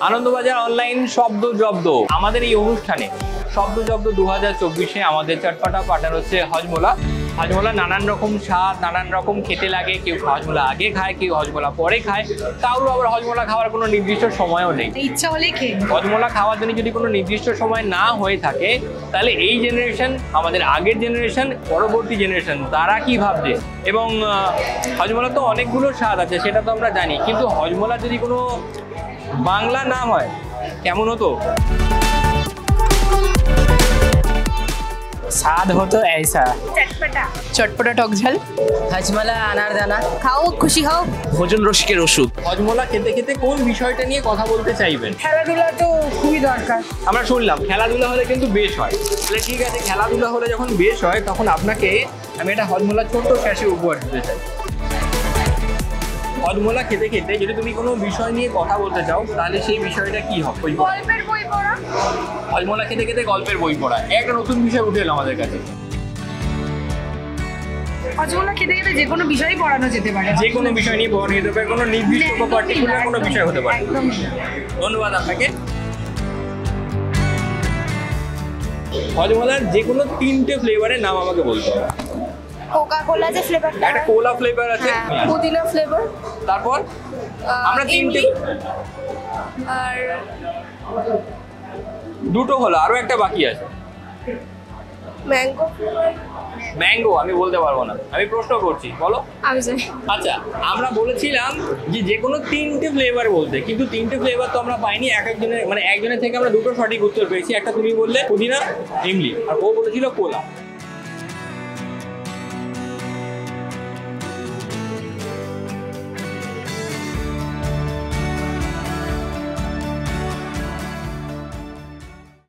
Anandabazar online শব্দ জব্দ আমাদের এই অনুষ্ঠানে শব্দ জব্দ 2024-এ আমাদের চটপটা পাঠানো হচ্ছে হজমোলা। হজমোলা নানান রকম স্বাদ, নানান রকম খেতে লাগে। কেউ হজমোলা আগে খায়, কেউ হজমোলা পরে খায়, কারো আবার হজমোলা খাওয়ার কোনো নির্দিষ্ট সময়ও নেই। ইচ্ছা হলে খেয়ে হজমোলা খাওয়ার জন্য যদি কোনো নির্দিষ্ট সময় না হয়ে থাকে, তাহলে এই জেনারেশন, আমাদের আগের জেনারেশন, পরবর্তী জেনারেশন তারা কি ভাবছে। এবং হজমোলা তো অনেকগুলো স্বাদ আছে, সেটা তো আমরা জানি, কিন্তু হজমোলা যদি কোনো বাংলা নাম হয় কেমন হতো? स्वाद हो तो ऐसा চটপটা चटपटा टक झल হজমলা আনারদানা খাও, খুশি হও। ভোজন রসিকের ওষুধ। হজমোলা খেতে খেতে কোন বিষয়টা নিয়ে কথা বলতে চাইবেন? খেলাধুলা তো খুবই দরকার। আমরা শুনলাম খেলাধুলা হলে কিন্তু বেশ হয়। তাহলে ঠিক আছে, খেলাধুলা হলে যখন বেশ হয়, তখন আপনাকে আমি একটা হজমোলা ছোট্ট শ্যাসে উপহার দিতে চাই। হজমোলা খেতে খেতে যদি তুমি কোনো বিষয় নিয়ে কথা বলতে চাও, তাহলে সেই বিষয়টা কি হবে? গল্পের বই পড়া। হজমোলা খেতে খেতে গল্পের বই পড়া, একটা নতুন বিষয় উঠে এলো আমাদের কাছে। হজমোলা খেতে খেতে যে কোনো বিষয়ই পড়ানো যেতে পারে। যে কোনো বিষয় নিয়ে পড়া যেতে পারে, কোনো নির্দিষ্ট বা পার্টিকুলার কোনো বিষয় হতে পারে। একদম। ধন্যবাদ আপনাকে। হজমোলার যে কোনো 3টে ফ্লেভারের নাম আমাকে বলতে হবে। কোকা কোলা যে ফ্লেভারটা, একটা কোলা ফ্লেভার আছে, পুদিনা ফ্লেভার, তারপর আমরা 3টে, আর দুটো হলো, আরো একটা বাকি আছে। ম্যাঙ্গো। ম্যাঙ্গো আমি বলতে পারবো না, আমি প্রশ্ন করছি, বলো। আমি জানি। আচ্ছা, আমরা বলেছিলাম যে যে কোনো 3টে ফ্লেভার বলতে, কিন্তু 3টে ফ্লেভার তো আমরা পাইনি। একজনের থেকে আমরা দুটো সঠিক উত্তর পেয়েছি। একটা তুমি বললে পুদিনা, ইমলি, আর ও বলেছিল কোলা।